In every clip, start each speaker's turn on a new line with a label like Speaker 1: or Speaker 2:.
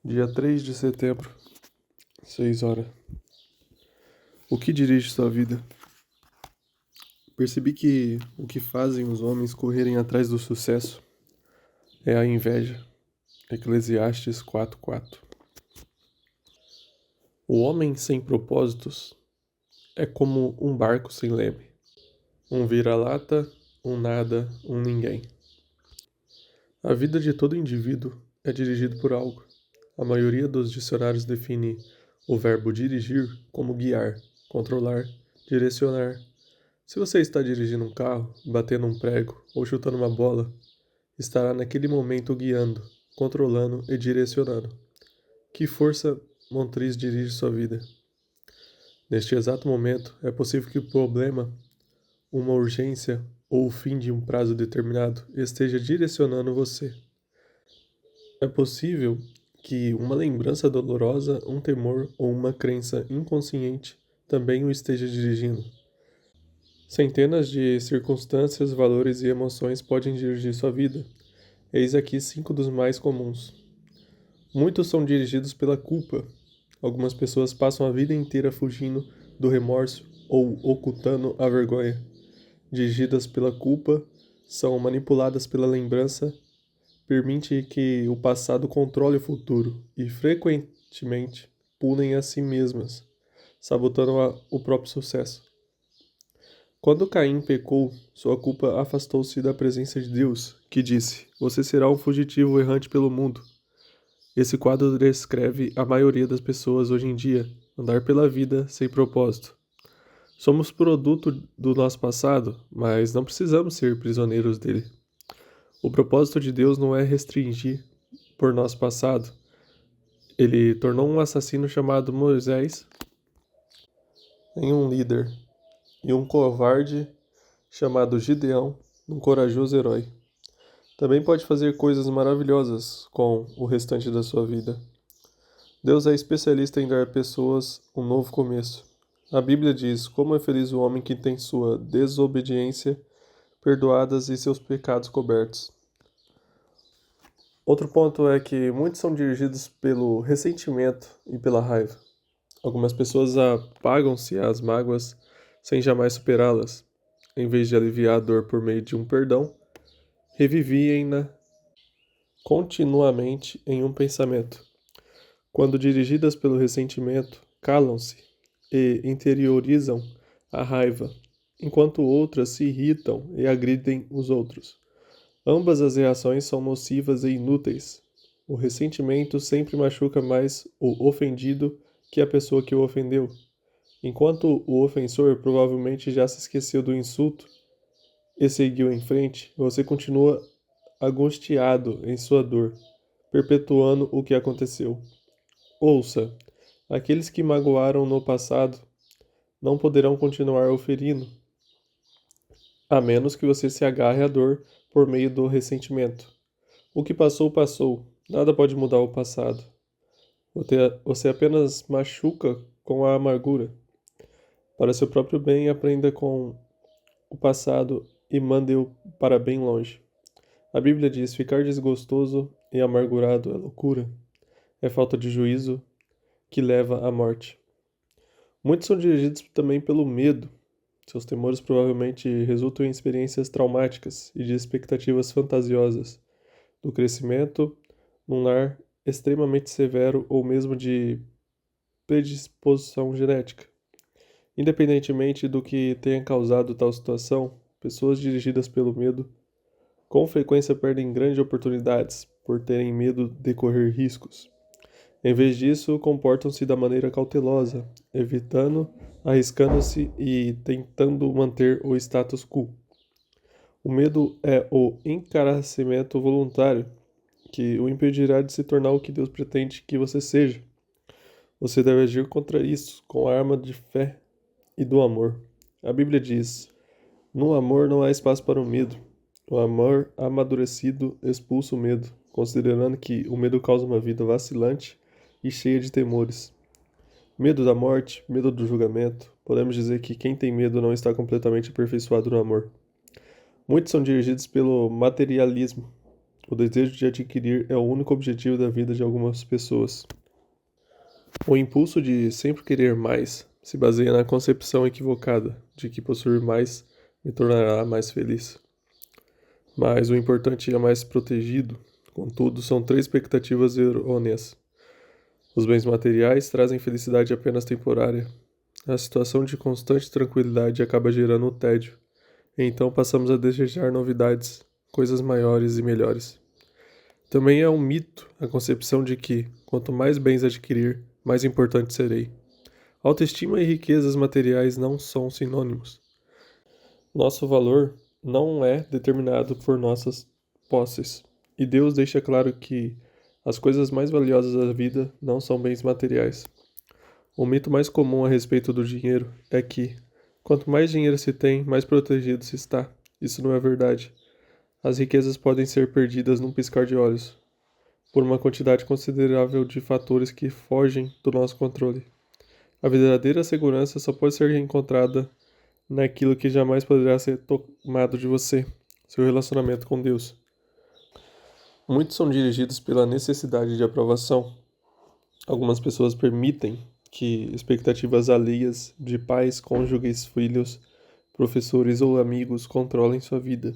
Speaker 1: Dia 3 de setembro, 6 horas. O que dirige sua vida? Percebi que o que fazem os homens correrem atrás do sucesso é a inveja. Eclesiastes 4:4. O homem sem propósitos é como um barco sem leme. Um vira-lata, um nada, um ninguém. A vida de todo indivíduo é dirigida por algo. A maioria dos dicionários define o verbo dirigir como guiar, controlar, direcionar. Se você está dirigindo um carro, batendo um prego ou chutando uma bola, estará naquele momento guiando, controlando e direcionando. Que força motriz dirige sua vida? Neste exato momento, é possível que o problema, uma urgência ou o fim de um prazo determinado esteja direcionando você. É possível que uma lembrança dolorosa, um temor ou uma crença inconsciente também o esteja dirigindo. Centenas de circunstâncias, valores e emoções podem dirigir sua vida. Eis aqui 5 dos mais comuns. Muitos são dirigidos pela culpa. Algumas pessoas passam a vida inteira fugindo do remorso ou ocultando a vergonha. Dirigidas pela culpa, são manipuladas pela lembrança, permite que o passado controle o futuro e frequentemente punem a si mesmas, sabotando o próprio sucesso. Quando Caim pecou, sua culpa afastou-se da presença de Deus, que disse: Você será um fugitivo errante pelo mundo. Esse quadro descreve a maioria das pessoas hoje em dia, andar pela vida sem propósito. Somos produto do nosso passado, mas não precisamos ser prisioneiros dele. O propósito de Deus não é restringir por nosso passado. Ele tornou um assassino chamado Moisés em um líder e um covarde chamado Gideão num corajoso herói. Também pode fazer coisas maravilhosas com o restante da sua vida. Deus é especialista em dar a pessoas um novo começo. A Bíblia diz: Como é feliz o homem que tem sua desobediência perdoadas e seus pecados cobertos. Outro ponto é que muitos são dirigidos pelo ressentimento e pela raiva. Algumas pessoas apagam-se às mágoas sem jamais superá-las. Em vez de aliviar a dor por meio de um perdão, reviviem-na continuamente em um pensamento. Quando dirigidas pelo ressentimento, calam-se e interiorizam a raiva, enquanto outras se irritam e agridem os outros. Ambas as reações são nocivas e inúteis. O ressentimento sempre machuca mais o ofendido que a pessoa que o ofendeu. Enquanto o ofensor provavelmente já se esqueceu do insulto e seguiu em frente, você continua angustiado em sua dor, perpetuando o que aconteceu. Ouça, aqueles que magoaram no passado não poderão continuar o ferindo, a menos que você se agarre à dor por meio do ressentimento. O que passou, passou. Nada pode mudar o passado. Você apenas machuca com a amargura. Para seu próprio bem, aprenda com o passado e mande-o para bem longe. A Bíblia diz: ficar desgostoso e amargurado é loucura. É falta de juízo que leva à morte. Muitos são dirigidos também pelo medo. Seus temores provavelmente resultam em experiências traumáticas e de expectativas fantasiosas do crescimento num lar extremamente severo ou mesmo de predisposição genética. Independentemente do que tenha causado tal situação, pessoas dirigidas pelo medo com frequência perdem grandes oportunidades por terem medo de correr riscos. Em vez disso, comportam-se da maneira cautelosa, evitando, arriscando-se e tentando manter o status quo. O medo é o encarecimento voluntário que o impedirá de se tornar o que Deus pretende que você seja. Você deve agir contra isso com a arma de fé e do amor. A Bíblia diz: No amor não há espaço para o medo. O amor amadurecido expulsa o medo, considerando que o medo causa uma vida vacilante e cheia de temores. Medo da morte, medo do julgamento. Podemos dizer que quem tem medo não está completamente aperfeiçoado no amor. Muitos são dirigidos pelo materialismo. O desejo de adquirir é o único objetivo da vida de algumas pessoas. O impulso de sempre querer mais se baseia na concepção equivocada de que possuir mais me tornará mais feliz. Mas o importante e mais protegido, contudo, são três expectativas errôneas. Os bens materiais trazem felicidade apenas temporária. A situação de constante tranquilidade acaba gerando o tédio, e então passamos a desejar novidades, coisas maiores e melhores. Também é um mito a concepção de que, quanto mais bens adquirir, mais importante serei. Autoestima e riquezas materiais não são sinônimos. Nosso valor não é determinado por nossas posses, e Deus deixa claro que as coisas mais valiosas da vida não são bens materiais. O mito mais comum a respeito do dinheiro é que, quanto mais dinheiro se tem, mais protegido se está. Isso não é verdade. As riquezas podem ser perdidas num piscar de olhos, por uma quantidade considerável de fatores que fogem do nosso controle. A verdadeira segurança só pode ser encontrada naquilo que jamais poderá ser tomado de você, seu relacionamento com Deus. Muitos são dirigidos pela necessidade de aprovação. Algumas pessoas permitem que expectativas alheias de pais, cônjuges, filhos, professores ou amigos controlem sua vida.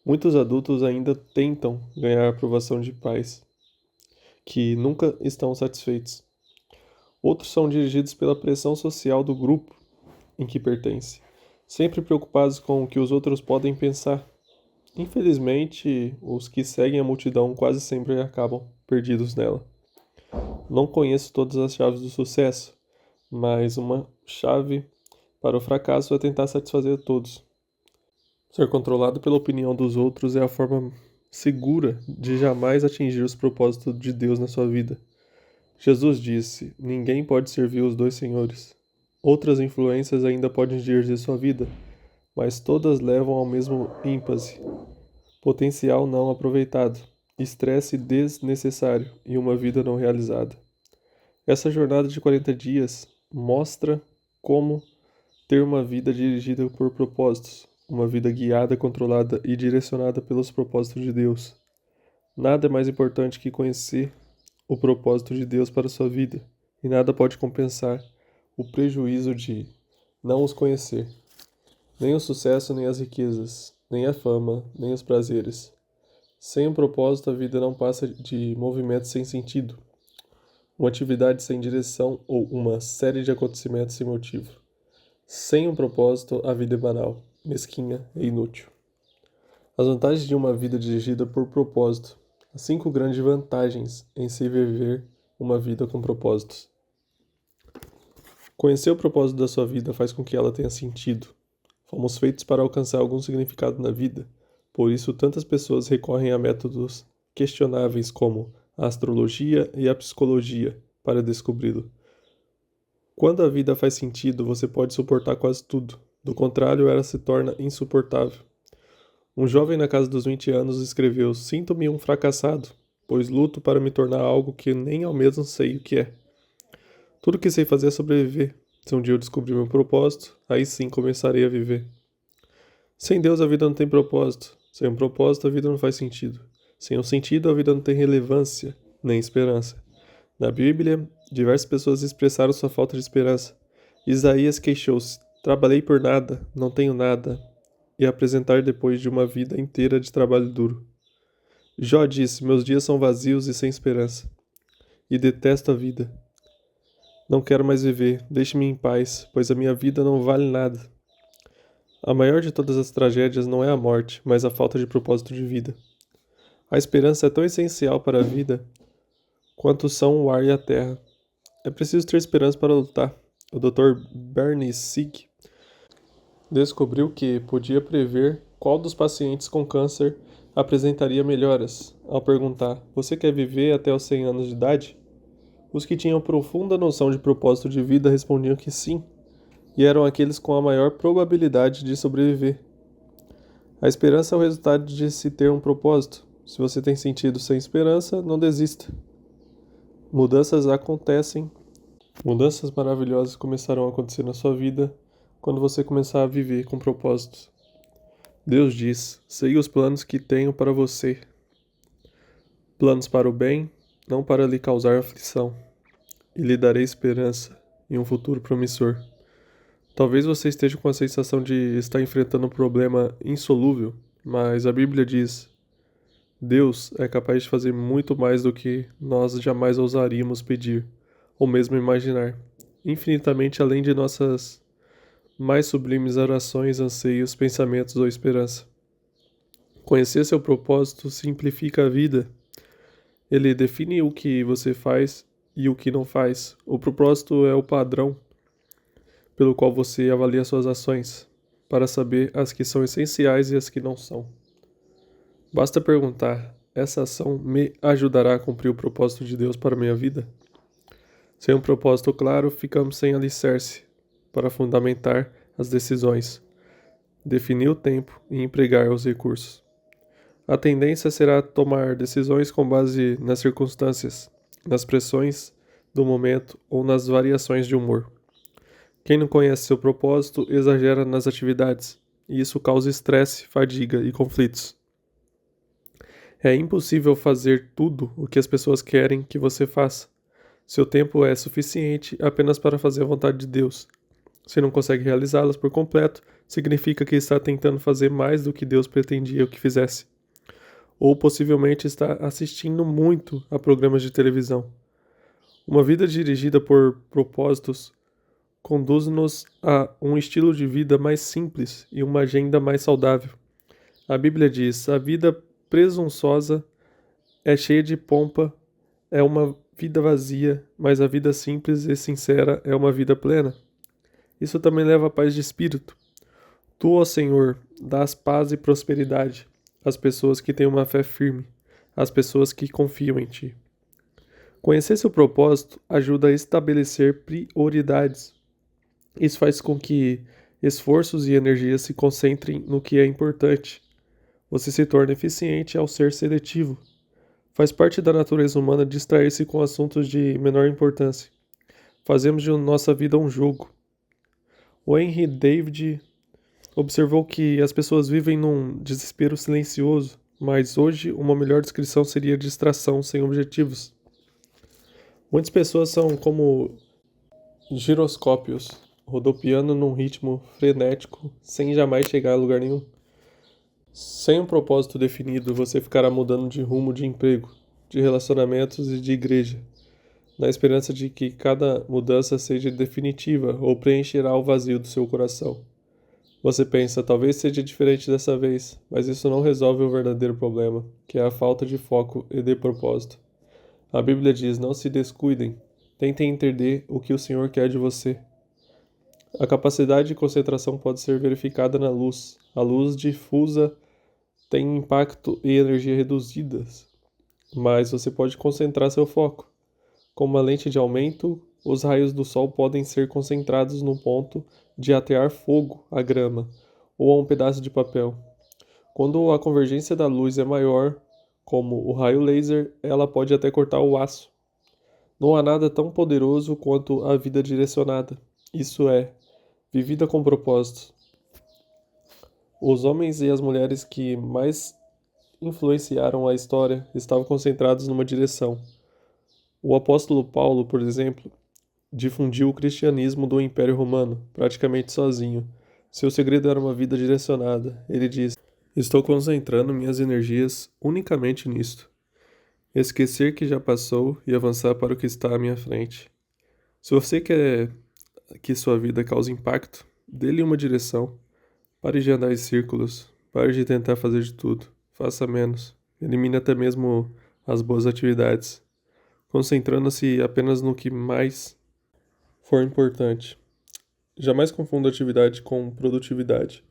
Speaker 1: Muitos adultos ainda tentam ganhar a aprovação de pais, que nunca estão satisfeitos. Outros são dirigidos pela pressão social do grupo em que pertence, sempre preocupados com o que os outros podem pensar. Infelizmente, os que seguem a multidão quase sempre acabam perdidos nela. Não conheço todas as chaves do sucesso, mas uma chave para o fracasso é tentar satisfazer a todos. Ser controlado pela opinião dos outros é a forma segura de jamais atingir os propósitos de Deus na sua vida. Jesus disse: ninguém pode servir os dois senhores. Outras influências ainda podem dirigir sua vida, mas todas levam ao mesmo ímpasse, potencial não aproveitado, estresse desnecessário e uma vida não realizada. Essa jornada de 40 dias mostra como ter uma vida dirigida por propósitos, uma vida guiada, controlada e direcionada pelos propósitos de Deus. Nada é mais importante que conhecer o propósito de Deus para a sua vida, e nada pode compensar o prejuízo de não os conhecer. Nem o sucesso, nem as riquezas, nem a fama, nem os prazeres. Sem um propósito, a vida não passa de movimentos sem sentido, uma atividade sem direção ou uma série de acontecimentos sem motivo. Sem um propósito, a vida é banal, mesquinha e inútil. As vantagens de uma vida dirigida por propósito. As 5 grandes vantagens em se viver uma vida com propósitos. Conhecer o propósito da sua vida faz com que ela tenha sentido. Fomos feitos para alcançar algum significado na vida, por isso tantas pessoas recorrem a métodos questionáveis como a astrologia e a psicologia para descobri-lo. Quando a vida faz sentido, você pode suportar quase tudo. Do contrário, ela se torna insuportável. Um jovem na casa dos 20 anos escreveu: sinto-me um fracassado, pois luto para me tornar algo que nem eu mesmo sei o que é. Tudo que sei fazer é sobreviver. Se um dia eu descobrir meu propósito, aí sim começarei a viver. Sem Deus a vida não tem propósito. Sem um propósito a vida não faz sentido. Sem um sentido a vida não tem relevância, nem esperança. Na Bíblia, diversas pessoas expressaram sua falta de esperança. Isaías queixou-se: trabalhei por nada, não tenho nada, e apresentar depois de uma vida inteira de trabalho duro. Jó disse: meus dias são vazios e sem esperança, e detesto a vida. Não quero mais viver, deixe-me em paz, pois a minha vida não vale nada. A maior de todas as tragédias não é a morte, mas a falta de propósito de vida. A esperança é tão essencial para a vida quanto são o ar e a terra. É preciso ter esperança para lutar. O Dr. Bernie Sieg descobriu que podia prever qual dos pacientes com câncer apresentaria melhoras. Ao perguntar: você quer viver até os 100 anos de idade? Os que tinham profunda noção de propósito de vida respondiam que sim, e eram aqueles com a maior probabilidade de sobreviver. A esperança é o resultado de se ter um propósito. Se você tem sentido sem esperança, não desista. Mudanças acontecem. Mudanças maravilhosas começarão a acontecer na sua vida quando você começar a viver com propósitos. Deus diz: sei os planos que tenho para você. planos para o bem, não para lhe causar aflição, e lhe darei esperança e um futuro promissor. Talvez você esteja com a sensação de estar enfrentando um problema insolúvel, mas a Bíblia diz: Deus é capaz de fazer muito mais do que nós jamais ousaríamos pedir, ou mesmo imaginar, infinitamente além de nossas mais sublimes orações, anseios, pensamentos ou esperança. Conhecer seu propósito simplifica a vida. Ele define o que você faz e o que não faz. O propósito é o padrão pelo qual você avalia suas ações, para saber as que são essenciais e as que não são. Basta perguntar: essa ação me ajudará a cumprir o propósito de Deus para a minha vida? Sem um propósito claro, ficamos sem alicerce para fundamentar as decisões, definir o tempo e empregar os recursos. A tendência será tomar decisões com base nas circunstâncias, nas pressões do momento ou nas variações de humor. Quem não conhece seu propósito exagera nas atividades, e isso causa estresse, fadiga e conflitos. É impossível fazer tudo o que as pessoas querem que você faça. Seu tempo é suficiente apenas para fazer a vontade de Deus. Se não consegue realizá-las por completo, significa que está tentando fazer mais do que Deus pretendia que fizesse. Ou possivelmente está assistindo muito a programas de televisão. Uma vida dirigida por propósitos conduz-nos a um estilo de vida mais simples e uma agenda mais saudável. A Bíblia diz: a vida presunçosa é cheia de pompa, é uma vida vazia, mas a vida simples e sincera é uma vida plena. Isso também leva à paz de espírito. Tu, ó Senhor, dás paz e prosperidade às pessoas que têm uma fé firme, às pessoas que confiam em Ti. Conhecer seu propósito ajuda a estabelecer prioridades. Isso faz com que esforços e energias se concentrem no que é importante. Você se torna eficiente ao ser seletivo. Faz parte da natureza humana distrair-se com assuntos de menor importância. Fazemos de nossa vida um jogo. O Henry David observou que as pessoas vivem num desespero silencioso, mas hoje uma melhor descrição seria distração sem objetivos. Muitas pessoas são como giroscópios, rodopiando num ritmo frenético, sem jamais chegar a lugar nenhum. Sem um propósito definido, você ficará mudando de rumo de emprego, de relacionamentos e de igreja, na esperança de que cada mudança seja definitiva ou preencherá o vazio do seu coração. Você pensa: talvez seja diferente dessa vez, mas isso não resolve o verdadeiro problema, que é a falta de foco e de propósito. A Bíblia diz: não se descuidem, tentem entender o que o Senhor quer de você. A capacidade de concentração pode ser verificada na luz. A luz difusa tem impacto e energia reduzidas, mas você pode concentrar seu foco. Com uma lente de aumento, os raios do sol podem ser concentrados no ponto de atear fogo à grama ou a um pedaço de papel. Quando a convergência da luz é maior, como o raio laser, ela pode até cortar o aço. Não há nada tão poderoso quanto a vida direcionada. Isso é, vivida com propósito. Os homens e as mulheres que mais influenciaram a história estavam concentrados numa direção. O apóstolo Paulo, por exemplo, difundiu o cristianismo do Império Romano, praticamente sozinho. Seu segredo era uma vida direcionada. Ele diz: estou concentrando minhas energias unicamente nisto. Esquecer que já passou e avançar para o que está à minha frente. Se você quer que sua vida cause impacto, dê-lhe uma direção. Pare de andar em círculos. Pare de tentar fazer de tudo. Faça menos. Elimine até mesmo as boas atividades, concentrando-se apenas no que mais for importante. Jamais confunda atividade com produtividade.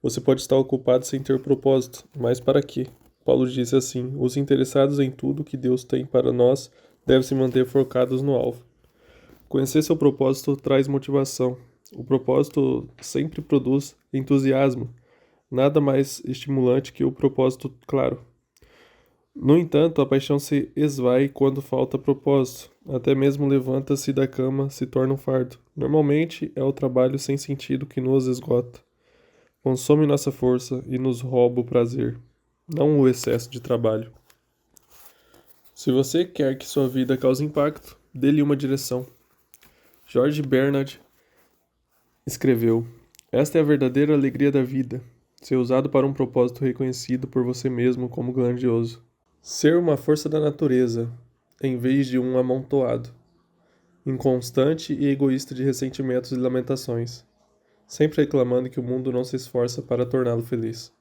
Speaker 1: Você pode estar ocupado sem ter propósito, mas para quê? Paulo disse assim: os interessados em tudo que Deus tem para nós devem se manter focados no alvo. Conhecer seu propósito traz motivação. O propósito sempre produz entusiasmo. Nada mais estimulante que o propósito claro. No entanto, a paixão se esvai quando falta propósito. Até mesmo levanta-se da cama se torna um fardo. Normalmente é o trabalho sem sentido que nos esgota. Consome nossa força e nos rouba o prazer, não o excesso de trabalho. Se você quer que sua vida cause impacto, dê-lhe uma direção. George Bernard escreveu: Esta é a verdadeira alegria da vida, ser usado para um propósito reconhecido por você mesmo como grandioso. Ser uma força da natureza, em vez de um amontoado, inconstante e egoísta de ressentimentos e lamentações, sempre reclamando que o mundo não se esforça para torná-lo feliz.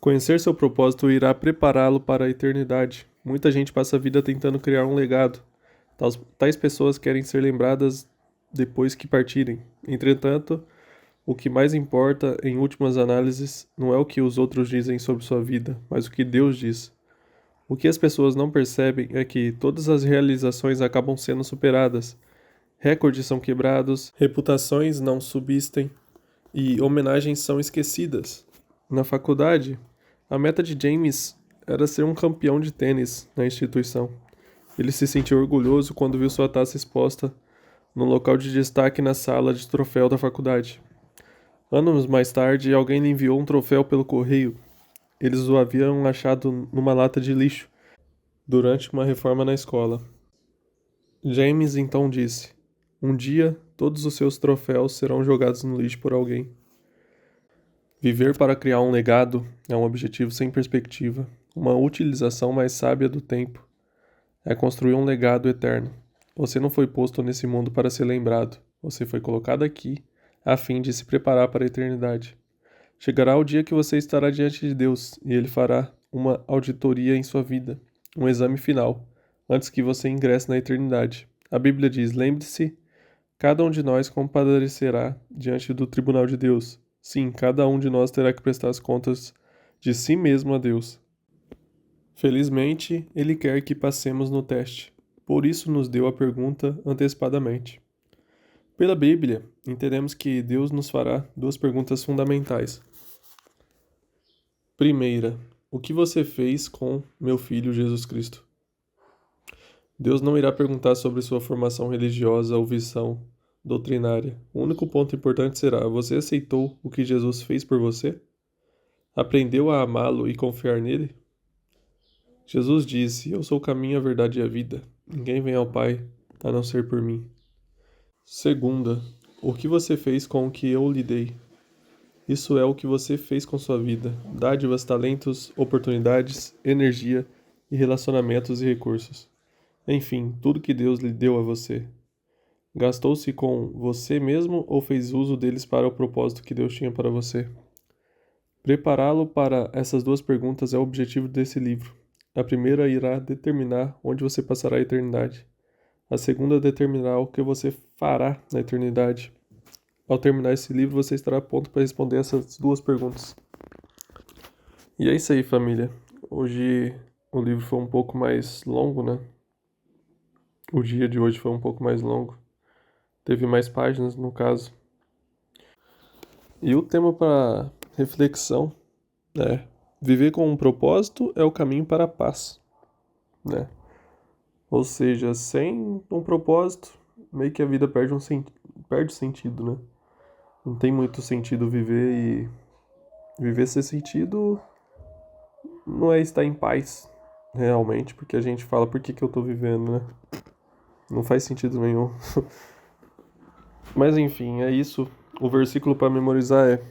Speaker 1: Conhecer seu propósito irá prepará-lo para a eternidade. Muita gente passa a vida tentando criar um legado. Tais pessoas querem ser lembradas depois que partirem. Entretanto, o que mais importa, em últimas análises, não é o que os outros dizem sobre sua vida, mas o que Deus diz. O que as pessoas não percebem é que todas as realizações acabam sendo superadas. Recordes são quebrados, reputações não subsistem e homenagens são esquecidas. Na faculdade, a meta de James era ser um campeão de tênis na instituição. Ele se sentiu orgulhoso quando viu sua taça exposta no local de destaque na sala de troféu da faculdade. Anos mais tarde, alguém lhe enviou um troféu pelo correio. Eles o haviam achado numa lata de lixo durante uma reforma na escola. James então disse: Um dia, todos os seus troféus serão jogados no lixo por alguém. Viver para criar um legado é um objetivo sem perspectiva. Uma utilização mais sábia do tempo é construir um legado eterno. Você não foi posto nesse mundo para ser lembrado. Você foi colocado aqui a fim de se preparar para a eternidade. Chegará o dia que você estará diante de Deus e Ele fará uma auditoria em sua vida, um exame final, antes que você ingresse na eternidade. A Bíblia diz: lembre-se, cada um de nós comparecerá diante do tribunal de Deus. Sim, cada um de nós terá que prestar as contas de si mesmo a Deus. Felizmente, Ele quer que passemos no teste. Por isso nos deu a pergunta antecipadamente. Pela Bíblia, entendemos que Deus nos fará duas perguntas fundamentais. Primeira, o que você fez com meu filho Jesus Cristo? Deus não irá perguntar sobre sua formação religiosa ou visão doutrinária. O único ponto importante será: você aceitou o que Jesus fez por você? Aprendeu a amá-lo e confiar nele? Jesus disse: Eu sou o caminho, a verdade e a vida. Ninguém vem ao Pai a não ser por mim. Segunda, o que você fez com o que eu lhe dei? Isso é o que você fez com sua vida: dádivas, talentos, oportunidades, energia e relacionamentos e recursos. Enfim, tudo que Deus lhe deu a você. Gastou-se com você mesmo ou fez uso deles para o propósito que Deus tinha para você? Prepará-lo para essas duas perguntas é o objetivo desse livro. A primeira irá determinar onde você passará a eternidade. A segunda determinará o que você fará na eternidade. Ao terminar esse livro, você estará pronto para responder essas duas perguntas. E é isso aí, família. Hoje o livro foi um pouco mais longo, né? O dia de hoje foi um pouco mais longo. Teve mais páginas, no caso. E o tema para reflexão é: viver com um propósito é o caminho para a paz, né? Ou seja, sem um propósito, meio que a vida perde sentido, né? Não tem muito sentido viver e viver sem sentido não é estar em paz, realmente, porque a gente fala: por que que eu tô vivendo, né? Não faz sentido nenhum. Mas enfim, é isso. O versículo para memorizar é: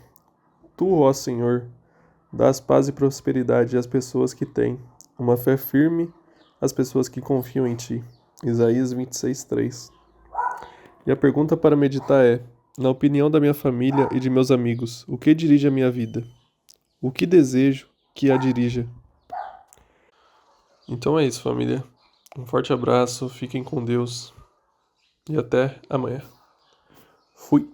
Speaker 1: Tu, ó Senhor, dás paz e prosperidade às pessoas que têm uma fé firme, às pessoas que confiam em Ti. Isaías 26:3. E a pergunta para meditar é: na opinião da minha família e de meus amigos, o que dirige a minha vida? O que desejo que a dirija? Então é isso, família. Um forte abraço, fiquem com Deus e até amanhã. Fui.